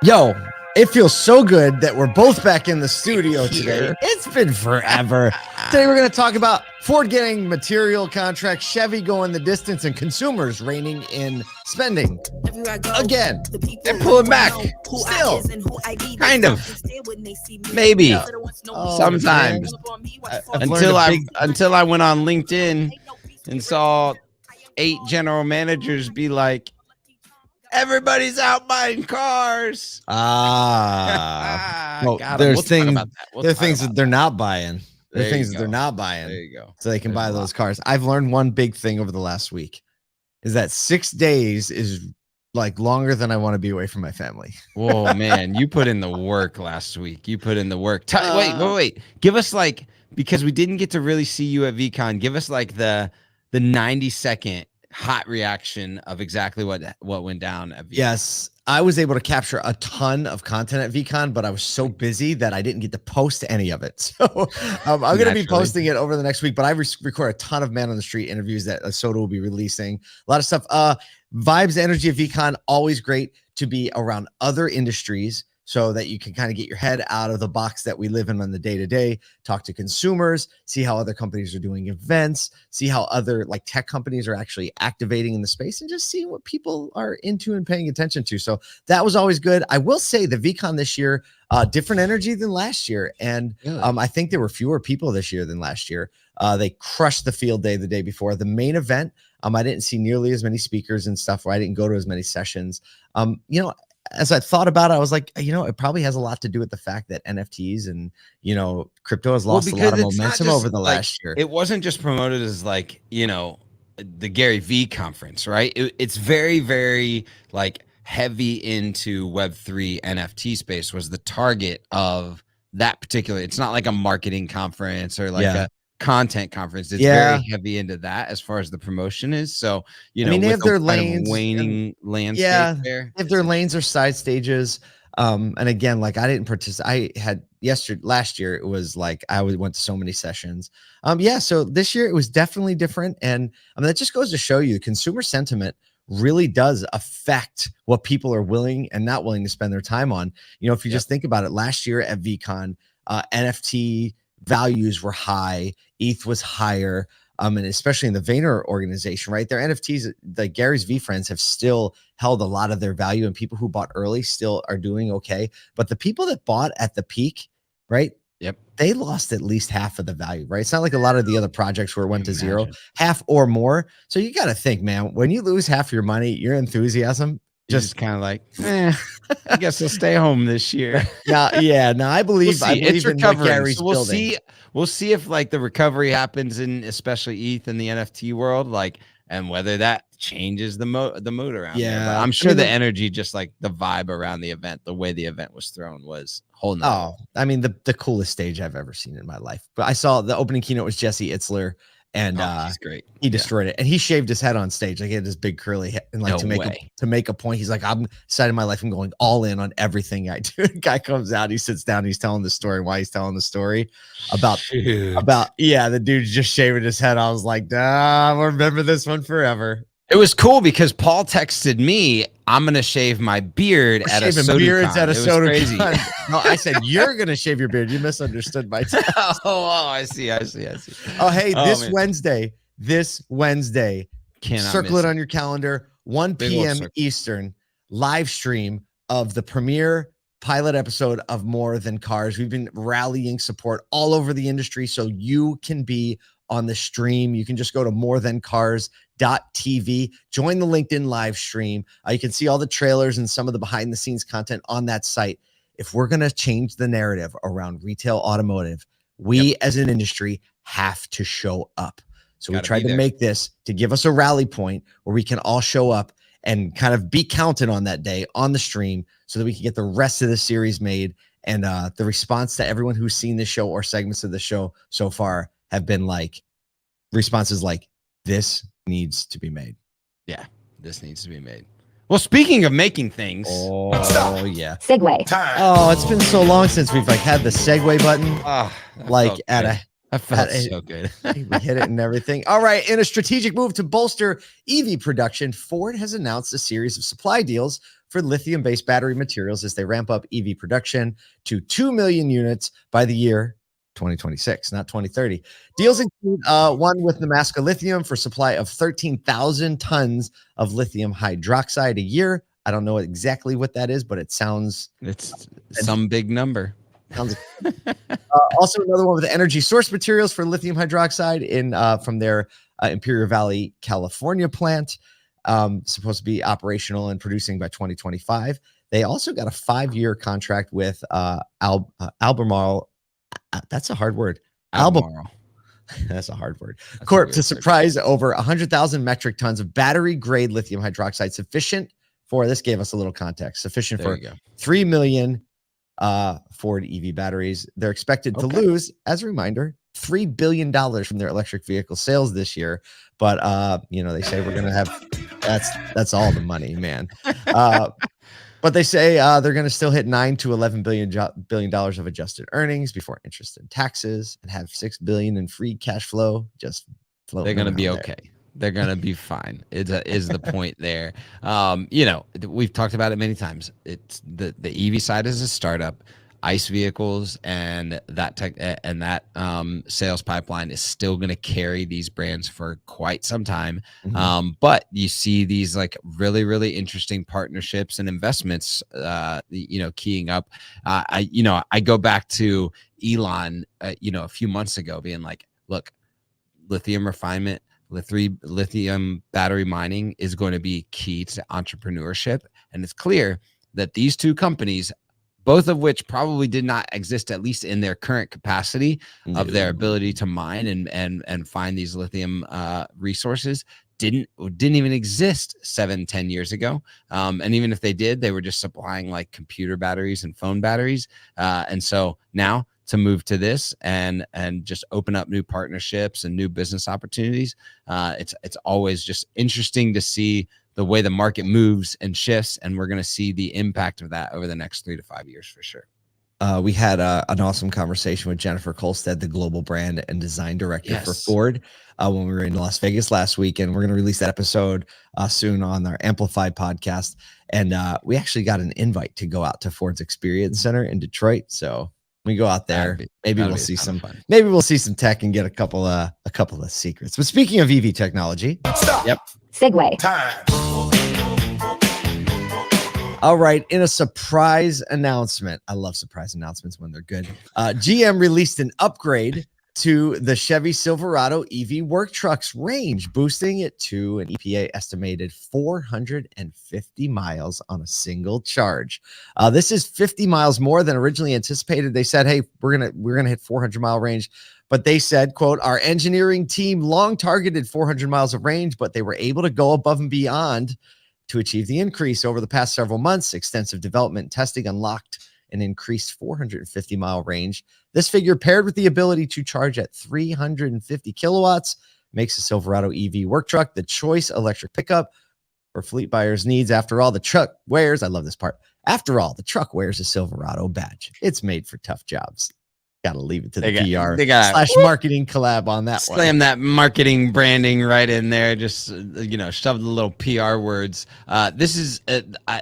Yo, it feels so good that we're both back in the studio today. It's been forever. Today we're going to talk about Ford getting material contracts, Chevy going the distance, and consumers reining in spending. Again, They're pulling back. Still. Kind of. Maybe. Oh, Sometimes. I've learned Until I went on LinkedIn and saw 8 general managers be like, everybody's out buying cars. Well, God, there's we'll talk things. about that. There are things that they're not buying. There are There things you that they're go. not buying. There you go. So they can There's buy a those lot. cars. I've learned one big thing over the last week is that 6 days is like longer than I want to be away from my family. Whoa, man, you put in the work last week. You put in the work. Wait. Give us because we didn't get to really see you at VeeCon. Give us like the 90-second hot reaction of exactly what went down at VeeCon. Yes, I was able to capture a ton of content at VeeCon, but I was so busy that I didn't get to post any of it. So I'm going to be posting it over the next week, but I record a ton of man on the street interviews that Soda will be releasing. A lot of stuff. Vibes, energy of VeeCon, always great to be around other industries so that you can kind of get your head out of the box that we live in on the day-to-day, talk to consumers, see how other companies are doing events, see how other like tech companies are actually activating in the space, and just see what people are into and paying attention to. So that was always good. I will say the VeeCon this year, different energy than last year. And I think there were fewer people this year than last year. They crushed the field day the day before. The main event, I didn't see nearly as many speakers and stuff, or I didn't go to as many sessions. As I thought about it, I was like, it probably has a lot to do with the fact that NFTs and, crypto has lost a lot of momentum over the last year. It wasn't just promoted as like, the Gary V conference, right? It's very, very like heavy into Web3 NFT space was the target of that particular. It's not like a marketing conference or like a content conference. It's very heavy into that as far as the promotion is. So, they have their lanes, waning landscape there. If their lanes are side stages. And again, like I didn't participate. I had last year, it was like I went to so many sessions. So this year it was definitely different. And that just goes to show you consumer sentiment really does affect what people are willing and not willing to spend their time on. If you just think about it, last year at VeeCon, NFT values were high, ETH was higher, and especially in the Vayner organization, right? Their NFTs, like Gary's V friends, have still held a lot of their value, and people who bought early still are doing okay. But the people that bought at the peak, right? Yep. They lost at least half of the value, right? It's not like a lot of the other projects where it went to zero, half or more. So you got to think, man, when you lose half your money, your enthusiasm just kind of like, I guess I'll stay home this year. I believe it's in what Gary's so building. We'll see if like the recovery happens in especially ETH in the NFT world, like, and whether that changes the mood around there. But I'm sure the energy, just like the vibe around the event, the way the event was thrown was whole nother. The coolest stage I've ever seen in my life. But I saw the opening keynote was Jesse Itzler. And he's great. He destroyed it, and he shaved his head on stage. Like he had this big curly head, and like to make a point, he's like, "I'm decided in my life, I'm going all in on everything I do." The guy comes out, he sits down, he's telling the story. Why he's telling the story about the dude's just shaving his head. I was like, I'll remember this one forever. It was cool because Paul texted me, I'm going to shave my beard at a SodaCon. No, I said, you're going to shave your beard. You misunderstood my text. I see. Oh, hey, this Wednesday, cannot circle it on your calendar, 1 p.m. Eastern, live stream of the premiere pilot episode of More Than Cars. We've been rallying support all over the industry, so you can be on the stream. You can just go to morethancars.tv, join the LinkedIn live stream. You can see all the trailers and some of the behind the scenes content on that site. If we're going to change the narrative around retail automotive, we as an industry have to show up. So we tried to make this to give us a rally point where we can all show up and kind of be counted on that day on the stream so that we can get the rest of the series made. And the response to everyone who's seen this show or segments of the show so far have been like responses like, this needs to be made. Yeah, this needs to be made. Well, speaking of making things. Oh, yeah. Segue. Oh, it's been so long since we've like had the segue button. I felt so good. We hit it and everything. All right. In a strategic move to bolster EV production, Ford has announced a series of supply deals for lithium-based battery materials as they ramp up EV production to 2 million units by the year 2026, not 2030. Deals include one with Nemaska Lithium for supply of 13,000 tons of lithium hydroxide a year. I don't know exactly what that is, but it sounds... It's some big number. Sounds also another one with EnergySource Minerals for lithium hydroxide in from their Imperial Valley, California plant, supposed to be operational and producing by 2025. They also got a 5-year contract with Albemarle. That's a hard word. Albemarle. That's a hard word. Corp to surprise over 100,000 metric tons of battery grade lithium hydroxide, sufficient for, this gave us a little context, sufficient for 3 million Ford EV batteries. They're expected to lose, as a reminder, $3 billion from their electric vehicle sales this year. But you know, they say we're gonna have that's all the money, man. But they say they're going to still hit $9 to $11 billion of adjusted earnings before interest and taxes, and have $6 billion in free cash flow. Just they're going to be okay. They're going to be fine. Is the point there? You know, we've talked about it many times. It's the EV side is a startup. ICE vehicles and that sales pipeline is still going to carry these brands for quite some time. But you see these like really interesting partnerships and investments, you know, keying up. I go back to Elon, you know, a few months ago being like, look, lithium refinement, lithium battery mining is going to be key to entrepreneurship. And it's clear that these two companies, both of which probably did not exist, at least in their current capacity of their ability to mine and find these lithium resources, didn't even exist 7-10 years ago. And even if they did, they were just supplying like computer batteries and phone batteries. And so now to move to this and just open up new partnerships and new business opportunities, it's always just interesting to see the way the market moves and shifts, and we're going to see the impact of that over the next 3 to 5 years for sure. We had an awesome conversation with Jennifer Kolstad, the global brand and design director for Ford, when we were in Las Vegas last week, and we're going to release that episode soon on our Amplified podcast. And we actually got an invite to go out to Ford's Experience Center in Detroit. So we go out there, maybe we'll see some tech and get a couple of secrets. But speaking of EV technology, segue time. All right, in a surprise announcement, I love surprise announcements when they're good. GM released an upgrade to the Chevy Silverado EV work truck's range, boosting it to an EPA estimated 450 miles on a single charge. This is 50 miles more than originally anticipated. They said, "Hey, we're gonna hit 400-mile range." But they said, quote, "Our engineering team long targeted 400 miles of range, but they were able to go above and beyond to achieve the increase over the past several months. Extensive development and testing unlocked an increased 450-mile range. This figure, paired with the ability to charge at 350 kilowatts, makes the Silverado EV work truck the choice electric pickup for fleet buyers' needs. After all, the truck wears," I love this part, "after all, the truck wears a Silverado badge. It's made for tough jobs." Got to leave it to the PR / marketing collab on that one. Slam that marketing branding right in there. Just, you know, shove the little PR words. This is,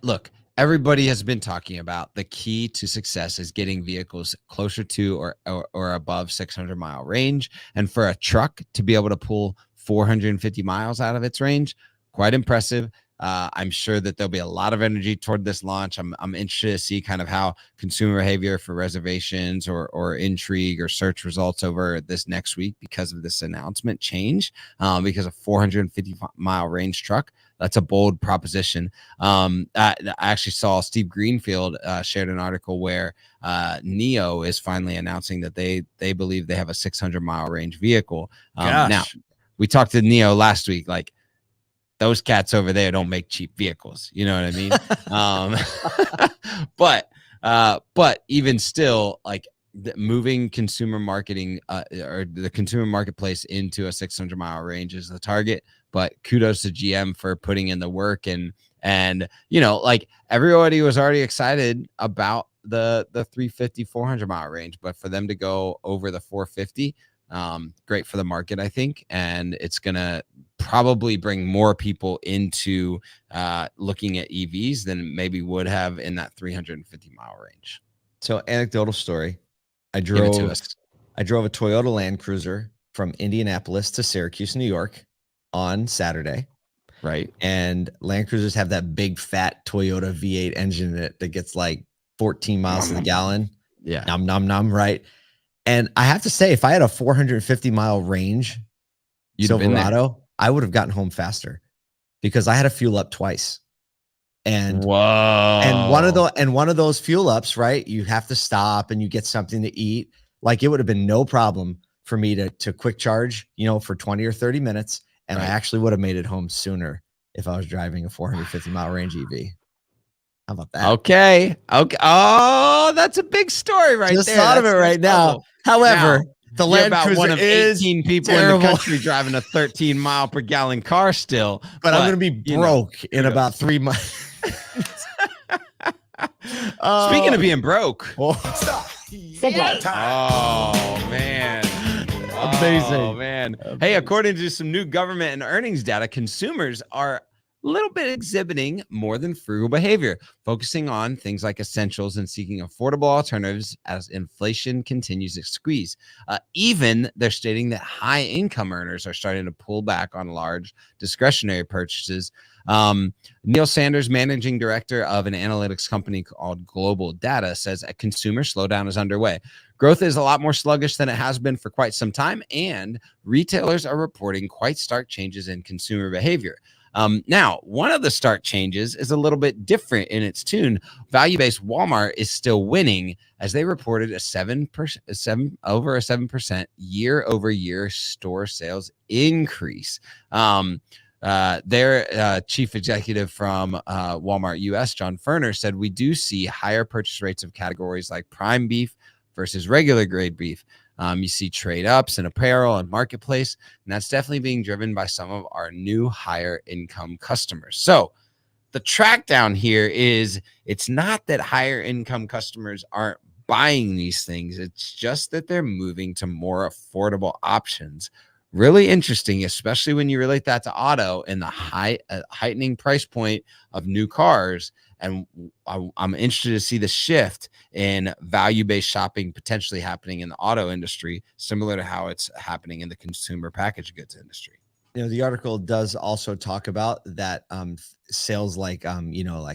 look, everybody has been talking about the key to success is getting vehicles closer to or above 600-mile range. And for a truck to be able to pull 450 miles out of its range, quite impressive. I'm sure that there'll be a lot of energy toward this launch. I'm interested to see kind of how consumer behavior for reservations or intrigue or search results over this next week because of this announcement change. Because a 450-mile range truck, that's a bold proposition. I actually saw Steve Greenfield shared an article where NIO is finally announcing that they believe they have a 600-mile range vehicle. Now, we talked to NIO last week, like, those cats over there don't make cheap vehicles. You know what I mean? But even still, like moving consumer marketing or the consumer marketplace into a 600-mile range is the target. But kudos to GM for putting in the work and you know, like everybody was already excited about the 350, 400-mile range, but for them to go over the 450, great for the market, I think, and it's gonna probably bring more people into looking at EVs than maybe would have in that 350-mile range. So anecdotal story. Give it to us. I drove a Toyota Land Cruiser from Indianapolis to Syracuse, New York on Saturday. Right. And Land Cruisers have that big fat Toyota V8 engine in it that gets like 14 miles to the gallon. Yeah. Nom, nom, nom, right? And I have to say, if I had a 450-mile range Silverado, I would have gotten home faster because I had to fuel up twice. And whoa. And one of those fuel ups, right? You have to stop and you get something to eat. Like it would have been no problem for me to quick charge, for 20 or 30 minutes. And I actually would have made it home sooner if I was driving a 450-mile range EV. How about that? Okay. Oh, that's a big story right Just there. Just thought of it right now. However, the Land Cruiser one of 18 people terrible. In the country driving a 13 mile per gallon car still. But I'm going to be broke in about 3 months. Speaking of being broke. Oh, man. Amazing. Oh, man. Hey, according to some new government and earnings data, consumers are a little bit exhibiting more than frugal behavior, focusing on things like essentials and seeking affordable alternatives as inflation continues to squeeze. Even they're stating that high income earners are starting to pull back on large discretionary purchases. Neil Sanders, managing director of an analytics company called Global Data, says a consumer slowdown is underway. Growth is a lot more sluggish than it has been for quite some time, and retailers are reporting quite stark changes in consumer behavior. Now, one of the stark changes is a little bit different in its tune. Value-based Walmart is still winning as they reported over a 7% year-over-year store sales increase. Their chief executive from Walmart US, John Furner, said we do see higher purchase rates of categories like prime beef versus regular grade beef. You see trade ups in apparel and marketplace, and that's definitely being driven by some of our new higher income customers. So the track down here is it's not that higher income customers aren't buying these things. It's just that they're moving to more affordable options. Really interesting, especially when you relate that to auto and the heightening price point of new cars. And I'm interested to see the shift in value-based shopping potentially happening in the auto industry, similar to how it's happening in the consumer packaged goods industry. The article does also talk about that sales like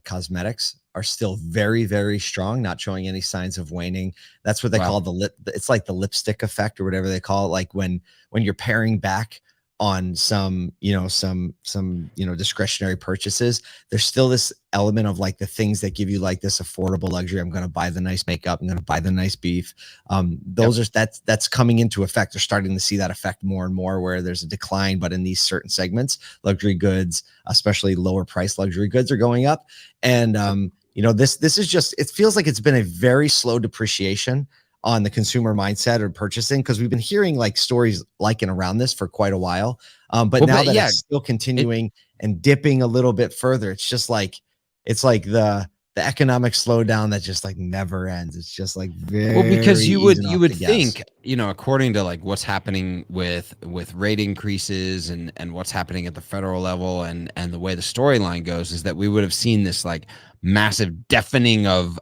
cosmetics are still very, very strong, not showing any signs of waning. That's what they call it's like the lipstick effect or whatever they call it. Like when you're paring back on some discretionary purchases, there's still this element of like the things that give you like this affordable luxury. I'm going to buy the nice makeup. I'm going to buy the nice beef. That's coming into effect. They're starting to see that effect more and more where there's a decline, but in these certain segments, luxury goods, especially lower price luxury goods, are going up. And, this is just, it feels like it's been a very slow depreciation on the consumer mindset or purchasing, because we've been hearing like stories like and around this for quite a while. But now that it's still continuing and dipping a little bit further, it's just like, it's like the economic slowdown that just like never ends. It's just like very because you would think, according to like what's happening with rate increases and what's happening at the federal level and the way the storyline goes is that we would have seen this like massive deafening of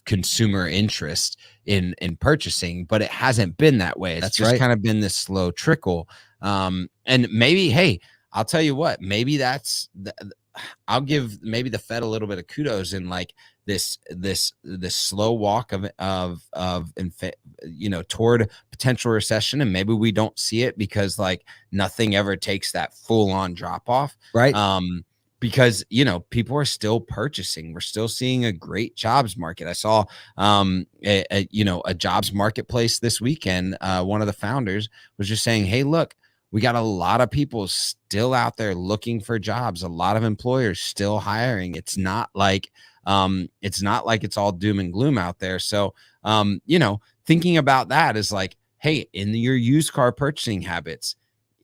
consumer interest in purchasing, but it hasn't been that way. It's just kind of been this slow trickle. And maybe, hey, I'll tell you what, maybe I'll give maybe the Fed a little bit of kudos in like this slow walk toward potential recession, and maybe we don't see it because like nothing ever takes that full on drop off, right? Because people are still purchasing. We're still seeing a great jobs market. I saw a jobs marketplace this weekend. One of the founders was just saying, hey, look, we got a lot of people still out there looking for jobs. A lot of employers still hiring. It's not like it's all doom and gloom out there. So, thinking about that is like, hey, in your used car purchasing habits,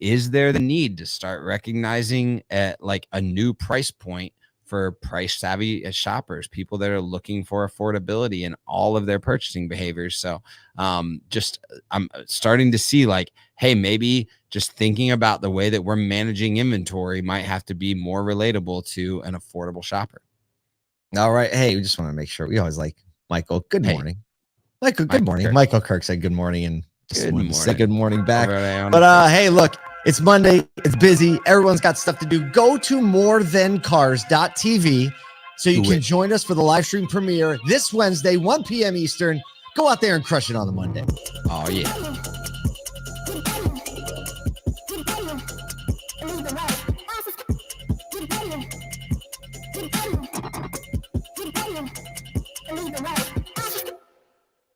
is there the need to start recognizing like a new price point for price savvy shoppers, people that are looking for affordability in all of their purchasing behaviors. So I'm starting to see like, hey, maybe just thinking about the way that we're managing inventory might have to be more relatable to an affordable shopper. All right. Hey, we just want to make sure we always like Michael. Good morning. Michael, good morning. Kirk. Michael Kirk said good morning and just wanted to say good morning back. Right, but hey, look, it's Monday. It's busy. Everyone's got stuff to do. Go to morethancars.tv so you can join us for the live stream premiere this Wednesday, 1 p.m. Eastern. Go out there and crush it on the Monday. Oh, yeah.